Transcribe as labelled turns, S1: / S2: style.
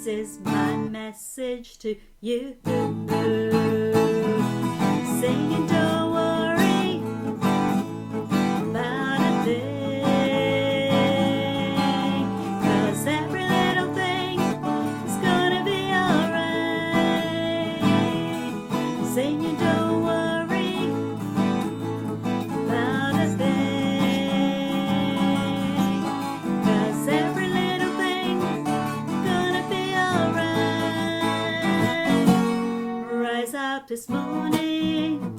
S1: is my message to you. Singing, don't worry about a thing, 'cause every little thing is gonna be alright. Singing, don't worry about a thing, 'cause every little thing gonna be alright. Rise up this morning,